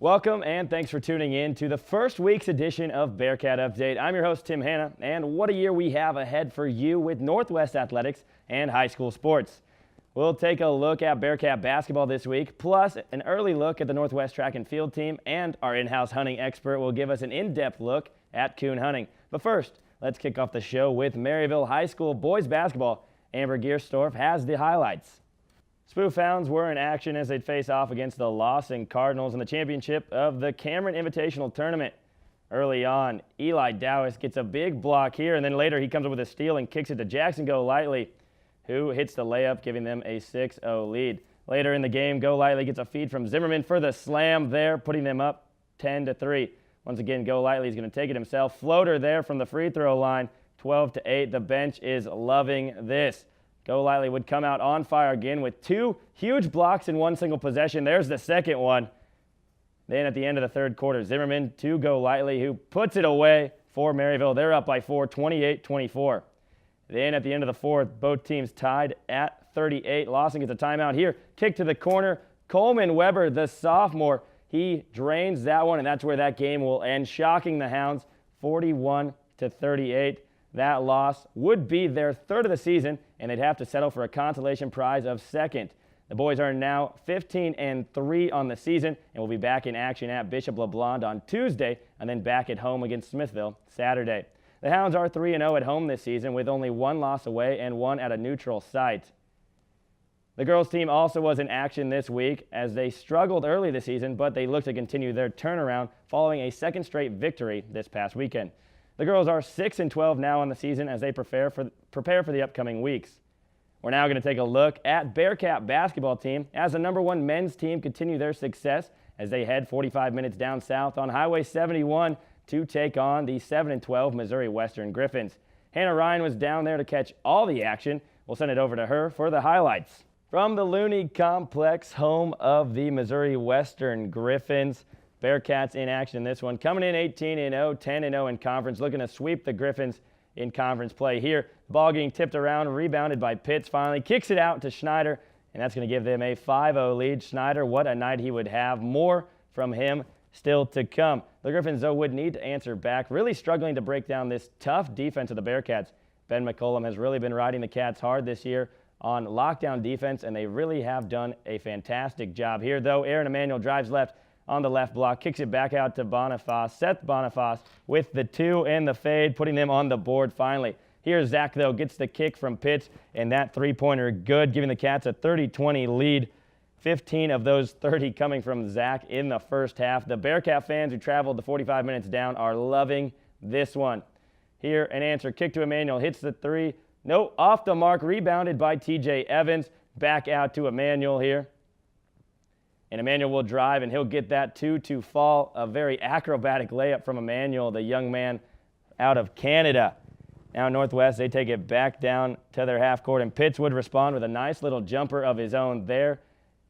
Welcome and thanks for tuning in to the first week's edition of Bearcat Update. I'm your host, Tim Hanna, and what a year we have ahead for you with Northwest athletics and high school sports. We'll take a look at Bearcat basketball this week, plus an early look at the Northwest track and field team, and our in-house hunting expert will give us an in-depth look at Coon Hunting. But first, let's kick off the show with Maryville High School boys basketball. Amber Gierstorff has the highlights. Spoofhounds were in action as they'd face off against the Lawson Cardinals in the championship of the Cameron Invitational Tournament. Early on, Eli Dowis gets a big block here, and then later he comes up with a steal and kicks it to Jackson Golightly, who hits the layup, giving them a 6-0 lead. Later in the game, Golightly gets a feed from Zimmerman for the slam there, putting them up 10-3. Once again, Golightly is going to take it himself. Floater there from the free throw line, 12-8. The bench is loving this. Golightly would come out on fire again with two huge blocks in one single possession. There's the second one. Then at the end of the third quarter, Zimmerman to Golightly, who puts it away for Maryville. They're up by 4, 28-24. Then at the end of the fourth, both teams tied at 38. Lawson gets a timeout here. Kick to the corner. Coleman Weber, the sophomore, he drains that one, and that's where that game will end, shocking the Hounds 41-38. That loss would be their third of the season, and they'd have to settle for a consolation prize of second. The boys are now 15-3 on the season and will be back in action at Bishop LeBlond on Tuesday and then back at home against Smithville Saturday. The Hounds are 3-0 at home this season with only one loss away and one at a neutral site. The girls team also was in action this week as they struggled early this season, but they look to continue their turnaround following a second straight victory this past weekend. The girls are 6-12 now on the season as they prepare for the upcoming weeks. We're now going to take a look at Bearcat basketball team as the number one men's team continue their success as they head 45 minutes down south on Highway 71 to take on the 7-12 Missouri Western Griffins. Hannah Ryan was down there to catch all the action. We'll send it over to her for the highlights. From the Looney Complex, home of the Missouri Western Griffins, Bearcats in action in this one, coming in 18-0, 10-0 in conference, looking to sweep the Griffins in conference play here. The ball getting tipped around, rebounded by Pitts finally, kicks it out to Schneider, and that's going to give them a 5-0 lead. Schneider, what a night he would have. More from him still to come. The Griffins, though, would need to answer back, really struggling to break down this tough defense of the Bearcats. Ben McCollum has really been riding the Cats hard this year on lockdown defense, and they really have done a fantastic job here, though. Aaron Emanuel drives left on the left block, kicks it back out to Boniface. Seth Boniface with the two and the fade, putting them on the board finally. Here, Zach, though, gets the kick from Pitts, and that three-pointer good, giving the Cats a 30-20 lead. 15 of those 30 coming from Zach in the first half. The Bearcat fans who traveled the 45 minutes down are loving this one. Here, an answer kick to Emanuel, hits the three. No, off the mark, rebounded by TJ Evans. Back out to Emanuel here. And Emanuel will drive, and he'll get that two to fall. A very acrobatic layup from Emanuel, the young man out of Canada. Now Northwest, they take it back down to their half court, and Pitts would respond with a nice little jumper of his own there,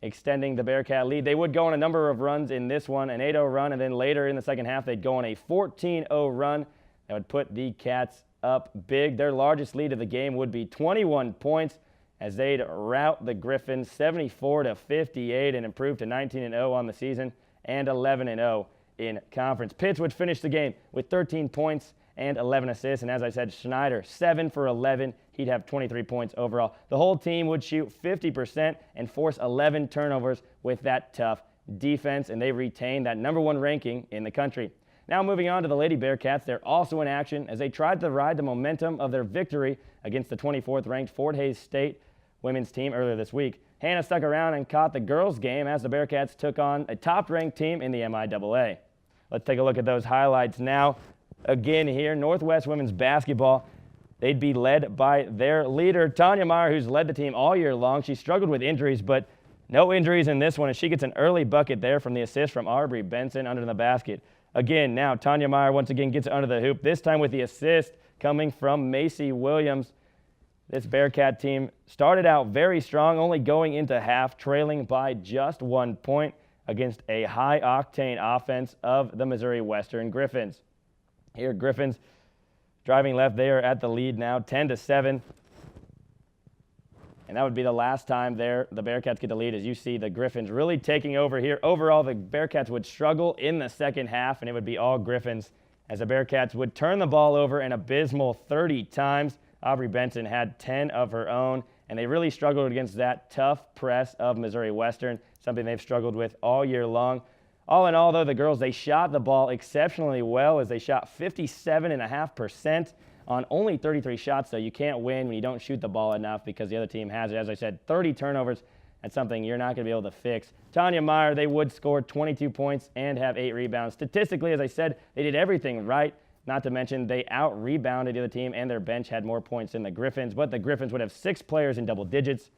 extending the Bearcat lead. They would go on a number of runs in this one, an 8-0 run, and then later in the second half, they'd go on a 14-0 run. That would put the Cats up big. Their largest lead of the game would be 21 points as they'd rout the Griffins 74-58 and improve to 19-0 on the season and 11-0 in conference. Pitts would finish the game with 13 points and 11 assists, and as I said, Schneider 7 for 11. He'd have 23 points overall. The whole team would shoot 50% and force 11 turnovers with that tough defense, and they retain that number one ranking in the country. Now moving on to the Lady Bearcats, they're also in action as they tried to ride the momentum of their victory against the 24th ranked Fort Hays State women's team earlier this week. Hannah stuck around and caught the girls' game as the Bearcats took on a top-ranked team in the MIAA. Let's take a look at those highlights now. Again here, Northwest women's basketball. They'd be led by their leader, Tanya Meyer, who's led the team all year long. She struggled with injuries, but no injuries in this one, as she gets an early bucket there from the assist from Arbery Benson under the basket. Again, now Tanya Meyer once again gets under the hoop, this time with the assist coming from Macy Williams. This Bearcat team started out very strong, only going into half, trailing by just 1 point against a high-octane offense of the Missouri Western Griffins. Here, Griffins driving left, they are at the lead now, 10-7. And that would be the last time the Bearcats get the lead, as you see the Griffins really taking over here. Overall, the Bearcats would struggle in the second half, and it would be all Griffins, as the Bearcats would turn the ball over an abysmal 30 times. Aubrey Benson had 10 of her own, and they really struggled against that tough press of Missouri Western, something they've struggled with all year long. All in all, though, the girls, they shot the ball exceptionally well, as they shot 57.5% on only 33 shots. So you can't win when you don't shoot the ball enough, because the other team has it. As I said, 30 turnovers. That's something you're not going to be able to fix. Tanya Meyer, they would score 22 points and have 8 rebounds. Statistically, as I said, they did everything right. Not to mention, they out-rebounded the other team, and their bench had more points than the Griffins. But the Griffins would have 6 players in double digits,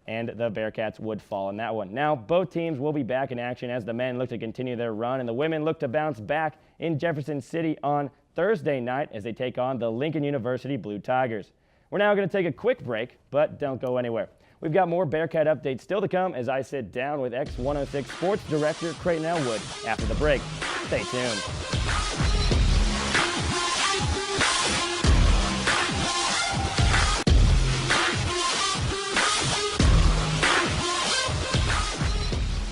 and the Bearcats would fall in that one. Now, both teams will be back in action as the men look to continue their run, and the women look to bounce back in Jefferson City on Thursday night as they take on the Lincoln University Blue Tigers. We're now going to take a quick break, but don't go anywhere. We've got more Bearcat updates still to come as I sit down with X106 Sports Director Kreighton Elwood after the break. Stay tuned.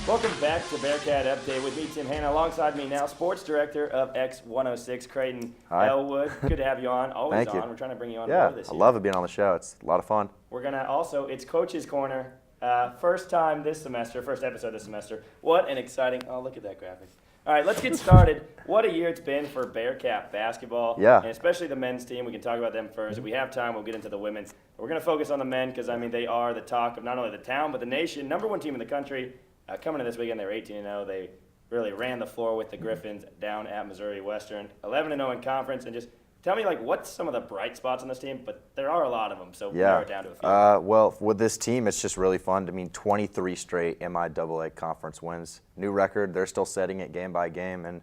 Welcome back to Bearcat Update with me, Tim Hanna. Alongside me now, Sports Director of X106, Kreighton Elwood. Good to have you on. Always Thank you. On. We're trying to bring you on more this year. I love it being on the show. It's a lot of fun. We're going to also, it's Coach's Corner. First time this semester, first episode this semester. What an exciting, oh, look at that graphic. All right, let's get started. What a year it's been for Bearcat basketball. Yeah. And especially the men's team. We can talk about them first. If we have time, we'll get into the women's. But we're going to focus on the men because, I mean, they are the talk of not only the town, but the nation. #1 team in the country. Coming to this weekend, they were 18-0. They really ran the floor with the Griffins down at Missouri Western. 11-0 in conference. And just tell me, like, what's some of the bright spots on this team? But there are a lot of them, so narrow it down to a few. Well, with this team, it's just really fun. I mean, 23 straight MIAA conference wins. New record. They're still setting it game by game. And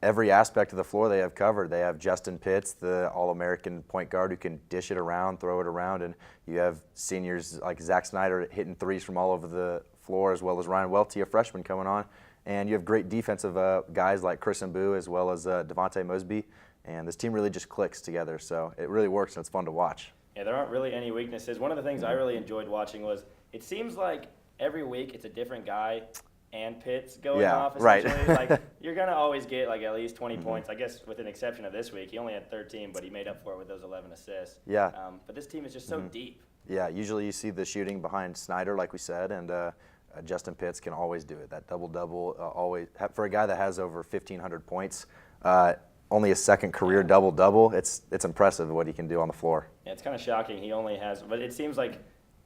every aspect of the floor they have covered. They have Justin Pitts, the All-American point guard who can dish it around, throw it around. And you have seniors like Zach Snyder hitting threes from all over the floor, as well as Ryan Welty, a freshman, coming on. And you have great defensive guys like Chris Mbu, as well as Devontae Mosby. And this team really just clicks together, so it really works, and it's fun to watch. Yeah, there aren't really any weaknesses. One of the things I really enjoyed watching was it seems like every week it's a different guy and Pitts going off, essentially. Right. Like, you're going to always get like at least 20 points. I guess with an exception of this week. He only had 13, but he made up for it with those 11 assists. Yeah. But this team is just so deep. Yeah, usually you see the shooting behind Snyder, like we said, and Justin Pitts can always do it. That double-double, always, for a guy that has over 1,500 points, only his second career double-double, it's impressive what he can do on the floor. Yeah, it's kind of shocking. He only has, but it seems like,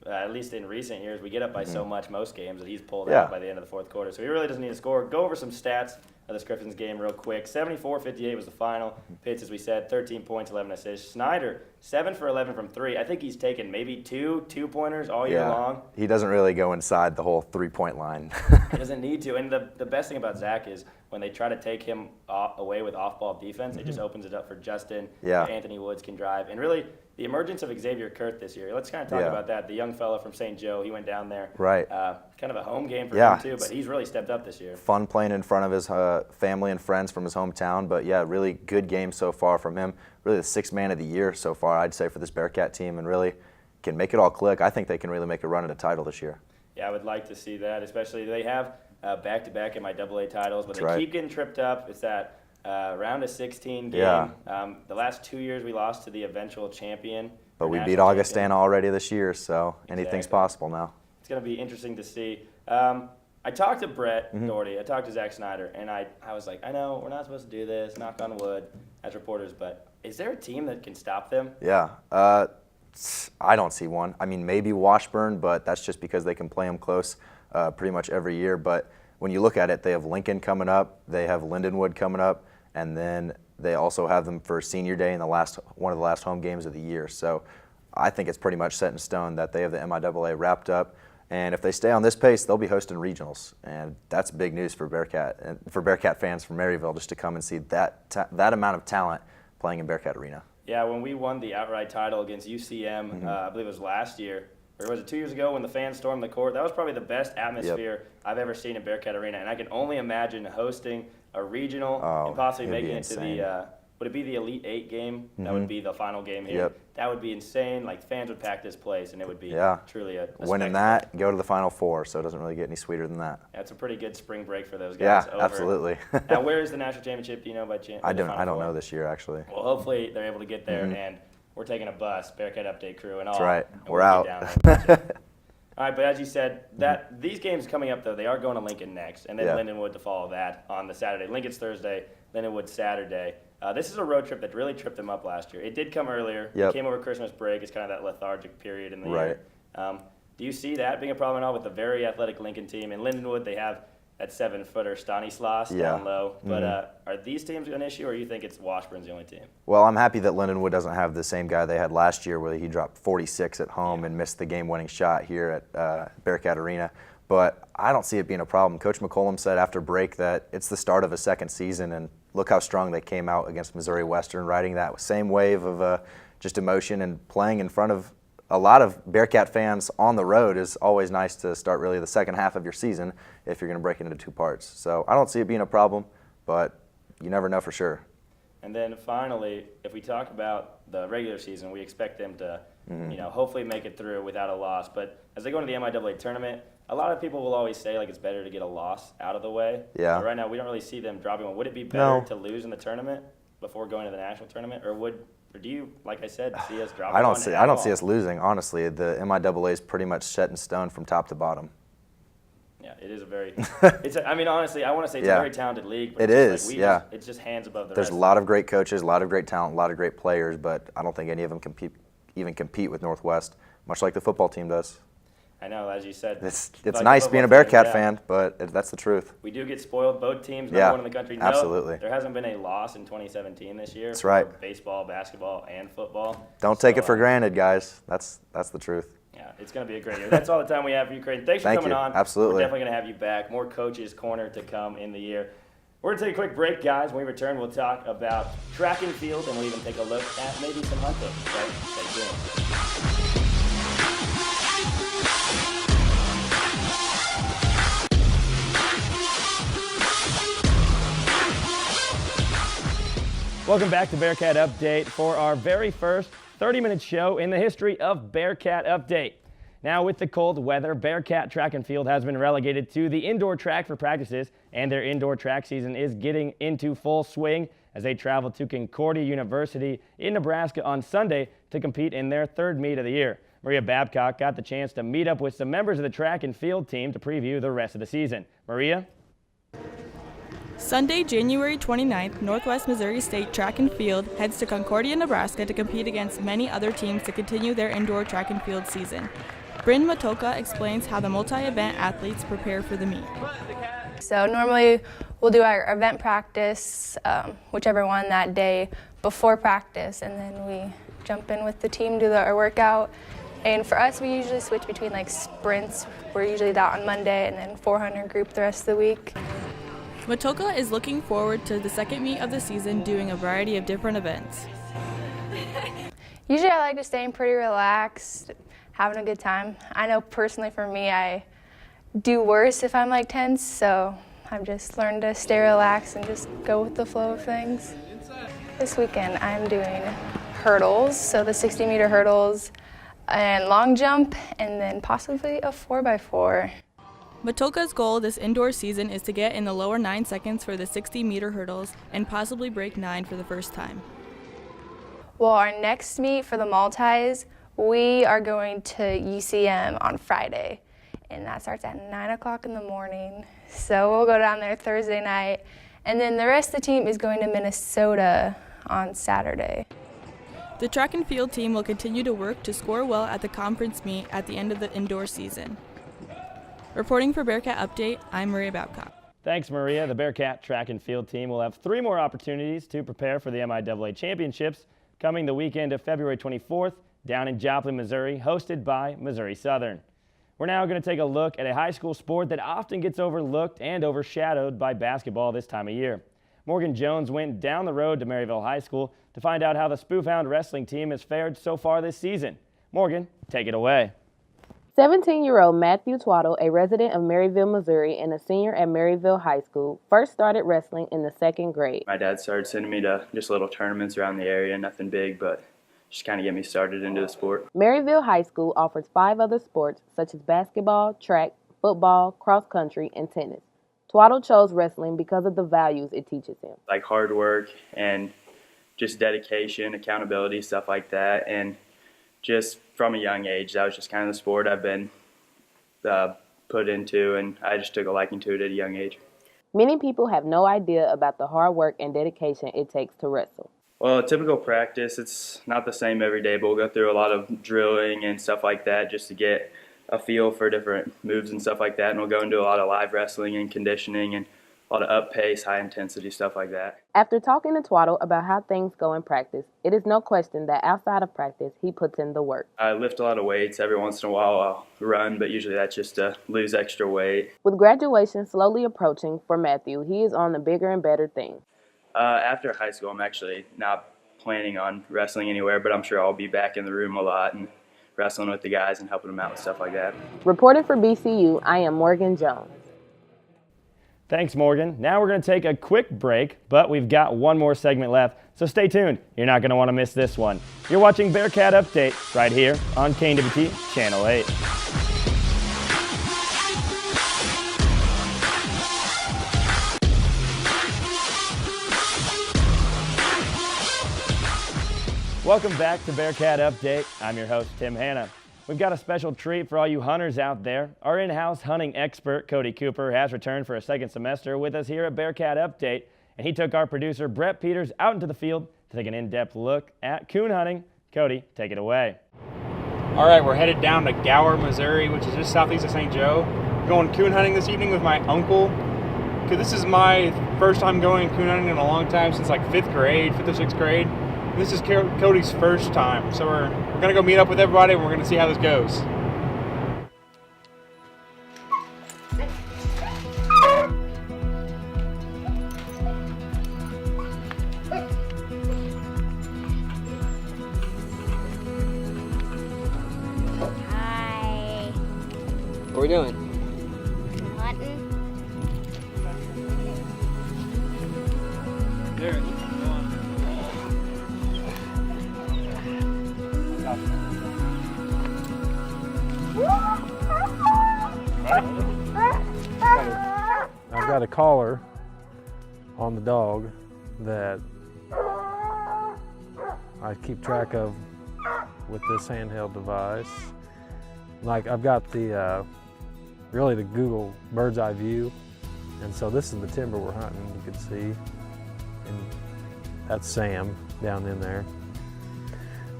at least in recent years, we get up by so much most games that he's pulled out by the end of the fourth quarter. So he really doesn't need to score. Go over some stats of this Griffins game real quick. 74-58 was the final. Pitts, as we said, 13 points, 11 assists. Snyder, 7 for 11 from 3. I think he's taken maybe two-pointers all year long. He doesn't really go inside the whole three-point line. He doesn't need to. And the best thing about Zach is when they try to take him away with off-ball defense, it just opens it up for Justin. Anthony Woods can drive. And really, the emergence of Xavier Kurth this year. Let's kind of talk about that. The young fella from St. Joe, he went down there. Right. Kind of a home game for him, too, but he's really stepped up this year. Fun playing in front of his family and friends from his hometown, but yeah, really good game so far from him. Really the sixth man of the year so far, I'd say, for this Bearcat team, and really can make it all click. I think they can really make a run at a title this year. Yeah, I would like to see that, especially they have back-to-back MIAA titles, but they keep getting tripped up. It's that round of 16 game. Yeah. The last 2 years we lost to the eventual champion. But we beat Augustana already this year, so anything's possible now. It's going to be interesting to see. I talked to Brett Doherty. I talked to Zach Snyder, and I was like, I know we're not supposed to do this, knock on wood, as reporters, but is there a team that can stop them? Yeah. I don't see one. I mean, maybe Washburn, but that's just because they can play them close pretty much every year. But when you look at it, they have Lincoln coming up, they have Lindenwood coming up, and then they also have them for Senior Day in one of the last home games of the year. So I think it's pretty much set in stone that they have the MIAA wrapped up. And if they stay on this pace, they'll be hosting regionals. And that's big news for Bearcat and for Bearcat fans from Maryville, just to come and see that amount of talent playing in Bearcat Arena. Yeah, when we won the outright title against UCM, I believe it was last year, or was it 2 years ago when the fans stormed the court? That was probably the best atmosphere I've ever seen in Bearcat Arena. And I can only imagine hosting a regional and possibly making it to the would it be the Elite 8 game? That would be the final game here. Yep. That would be insane. Like, fans would pack this place, and it would be truly a winning spectacle. that, go to the Final Four, so it doesn't really get any sweeter than that. That's a pretty good spring break for those guys. Yeah, absolutely. Now, where is the national championship? Do you know by chance? I don't know this year, actually. Well, hopefully they're able to get there, and we're taking a bus, Bearcat Update crew and all. That's right. And We're we'll out. get down there and watch it. All right, but as you said, these games coming up, though, they are going to Lincoln next, and then Lindenwood to follow that on the Saturday. Lincoln's Thursday, Lindenwood Saturday. This is a road trip that really tripped them up last year. It did come earlier. It came over Christmas break. It's kind of that lethargic period in the year. Do you see that being a problem at all with the very athletic Lincoln team? In Lindenwood, they have that 7-footer Stanislas down low. But are these teams an issue, or you think it's Washburn's the only team? Well, I'm happy that Lindenwood doesn't have the same guy they had last year where he dropped 46 at home and missed the game-winning shot here at Bearcat Arena. But I don't see it being a problem. Coach McCollum said after break that it's the start of a second season, and look how strong they came out against Missouri Western, riding that same wave of just emotion and playing in front of a lot of Bearcat fans on the road is always nice to start really the second half of your season if you're going to break it into two parts. So I don't see it being a problem, but you never know for sure. And then finally, if we talk about the regular season, we expect them to, hopefully make it through without a loss. But as they go into the MIAA tournament, a lot of people will always say like it's better to get a loss out of the way. Yeah. But right now, we don't really see them dropping one. Would it be better to lose in the tournament before going to the national tournament, or do you, like I said, see us dropping one? I don't see us losing. Honestly, the MIAA is pretty much set in stone from top to bottom. Yeah, it is a very. Honestly, I want to say it's a very talented league. But it's just hands above the rest. There's a lot of great coaches, a lot of great talent, a lot of great players, but I don't think any of them even compete with Northwest, much like the football team does. I know, as you said. It's nice being a Bearcat fan, but that's the truth. We do get spoiled. Both teams, number one in the country. No, absolutely. There hasn't been a loss in 2017 this year. That's right. For baseball, basketball, and football. Don't take it for granted, guys. That's the truth. Yeah, it's going to be a great year. That's all the time we have for you, Kreighton. Thanks for coming on. Absolutely. We're definitely going to have you back. More Coaches Corner to come in the year. We're going to take a quick break, guys. When we return, we'll talk about track and field, and we'll even take a look at maybe some hunting. So stay tuned. Welcome back to Bearcat Update for our very first 30-minute show in the history of Bearcat Update. Now, with the cold weather, Bearcat Track and Field has been relegated to the indoor track for practices, and their indoor track season is getting into full swing as they travel to Concordia University in Nebraska on Sunday to compete in their third meet of the year. Maria Babcock got the chance to meet up with some members of the track and field team to preview the rest of the season. Maria? Sunday, January 29th, Northwest Missouri State Track and Field heads to Concordia, Nebraska to compete against many other teams to continue their indoor track and field season. Bryn Matoka explains how the multi-event athletes prepare for the meet. So normally we'll do our event practice, whichever one that day before practice, and then we jump in with the team, do our workout. And for us, we usually switch between like sprints. We're usually out on Monday and then 400 group the rest of the week. Matoka is looking forward to the second meet of the season doing a variety of different events. Usually I like to stay pretty relaxed, having a good time. I know personally for me, I do worse if I'm like tense, so I've just learned to stay relaxed and just go with the flow of things. This weekend I'm doing hurdles, so the 60-meter hurdles and long jump, and then possibly a 4x4. Matoka's goal this indoor season is to get in the lower 9 seconds for the 60-meter hurdles and possibly break 9 for the first time. Well, our next meet for the multis, we are going to UCM on Friday, and that starts at 9 o'clock in the morning. So we'll go down there Thursday night, and then the rest of the team is going to Minnesota on Saturday. The track and field team will continue to work to score well at the conference meet at the end of the indoor season. Reporting for Bearcat Update, I'm Maria Babcock. Thanks, Maria. The Bearcat track and field team will have 3 more opportunities to prepare for the MIAA Championships coming the weekend of February 24th down in Joplin, Missouri, hosted by Missouri Southern. We're now going to take a look at a high school sport that often gets overlooked and overshadowed by basketball this time of year. Morgan Jones went down the road to Maryville High School to find out how the Spoofhound Wrestling team has fared so far this season. Morgan, take it away. 17-year-old Matthew Twaddle, a resident of Maryville, Missouri, and a senior at Maryville High School, first started wrestling in the 2nd grade. My dad started sending me to just little tournaments around the area, nothing big, but just kind of get me started into the sport. Maryville High School offers 5 other sports such as basketball, track, football, cross country, and tennis. Twaddle chose wrestling because of the values it teaches him. Like hard work and just dedication, accountability, stuff like that, and just from a young age, that was just kind of the sport I've been put into, and I just took a liking to it at a young age. Many people have no idea about the hard work and dedication it takes to wrestle. Well, a typical practice, it's not the same every day, but we'll go through a lot of drilling and stuff like that just to get a feel for different moves and stuff like that, and we'll go into a lot of live wrestling and conditioning and a lot of up pace, high intensity stuff like that. After talking to Twaddle about how things go in practice, it is no question that outside of practice, he puts in the work. I lift a lot of weights. Every once in a while I'll run, but usually that's just to lose extra weight. With graduation slowly approaching for Matthew, he is on the bigger and better things. After high school, I'm actually not planning on wrestling anywhere, but I'm sure I'll be back in the room a lot and wrestling with the guys and helping them out with stuff like that. Reporting for BCU, I am Morgan Jones. Thanks, Morgan. Now we're going to take a quick break, but we've got one more segment left, so stay tuned. You're not going to want to miss this one. You're watching Bearcat Update right here on KNWT Channel 8. Welcome back to Bearcat Update. I'm your host, Tim Hanna. We've got a special treat for all you hunters out there. Our in-house hunting expert, Cody Cooper, has returned for a second semester with us here at Bearcat Update, and he took our producer, Brett Peters, out into the field to take an in-depth look at coon hunting. Cody, take it away. All right, we're headed down to Gower, Missouri, which is just southeast of St. Joe. Going coon hunting this evening with my uncle. This is my first time going coon hunting in a long time, since like 5th or 6th grade. This is Cody's first time, so we're going to go meet up with everybody and we're going to see how this goes. Hi. What are we doing? Hunting. There. I've got a collar on the dog that I keep track of with this handheld device. Like I've got the really the Google bird's eye view, and so this is the timber we're hunting. You can see, and that's Sam down in there.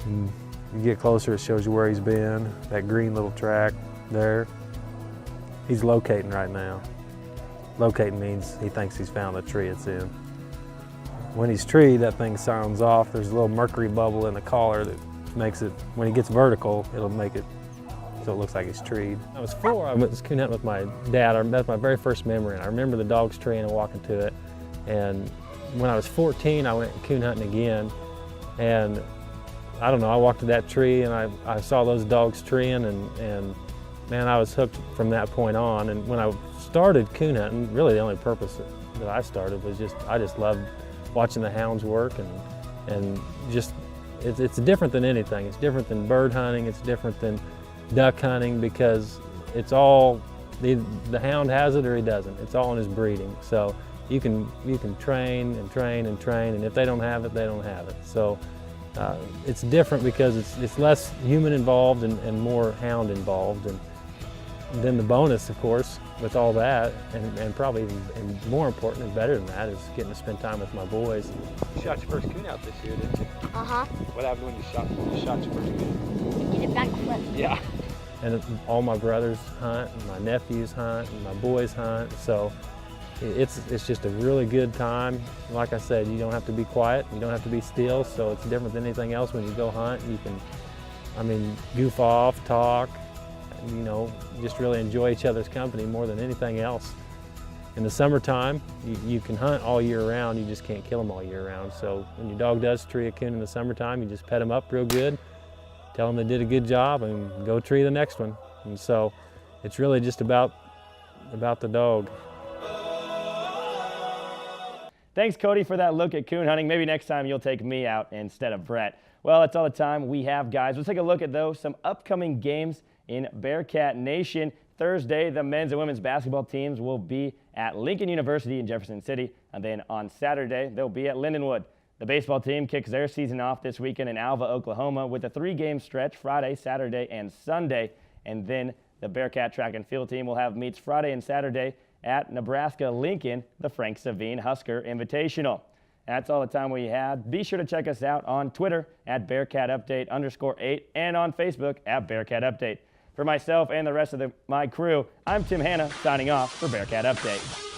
And you get closer, it shows you where he's been. That green little track there. He's locating right now. Locating means he thinks he's found the tree it's in. When he's treed, that thing sounds off. There's a little mercury bubble in the collar that makes it, when he gets vertical, it'll make it so it looks like he's treed. I was 4, I was coon hunting with my dad. That's my very first memory. And I remember the dog's treeing and walking to it. And when I was 14, I went coon hunting again. And I don't know, I walked to that tree and I saw those dogs treeing, and man, I was hooked from that point on. And when I started coon hunting, really the only purpose that I started was I just loved watching the hounds work, and just, it's different than anything. It's different than bird hunting, it's different than duck hunting, because it's all, the hound has it or he doesn't. It's all in his breeding. So you can train and train and train, and if they don't have it, they don't have it. So it's different because it's less human involved and more hound involved. And then the bonus, of course, with all that, and probably even more important and better than that, is getting to spend time with my boys. You shot your first coon out this year, didn't you? Uh-huh. What happened when you shot your first coon? Did it backflip. Yeah. And all my brothers hunt, and my nephews hunt, and my boys hunt. So it's just a really good time. Like I said, you don't have to be quiet, you don't have to be still, so it's different than anything else. When you go hunt, you can, goof off, talk, just really enjoy each other's company more than anything else. In the summertime, you can hunt all year round, you just can't kill them all year round. So when your dog does tree a coon in the summertime, you just pet them up real good, tell them they did a good job, and go tree the next one. And so it's really just about the dog. Thanks, Cody, for that look at coon hunting. Maybe next time you'll take me out instead of Brett. Well, that's all the time we have, guys. Let's take a look at, though, some upcoming games in Bearcat Nation. Thursday, the men's and women's basketball teams will be at Lincoln University in Jefferson City. And then on Saturday, they'll be at Lindenwood. The baseball team kicks their season off this weekend in Alva, Oklahoma with a 3-game stretch Friday, Saturday, and Sunday. And then the Bearcat track and field team will have meets Friday and Saturday at Nebraska-Lincoln, the Frank Savine Husker Invitational. That's all the time we had. Be sure to check us out on Twitter at BearcatUpdate_8 and on Facebook at Bearcat Update. For myself and the rest of my crew, I'm Tim Hanna signing off for Bearcat Update.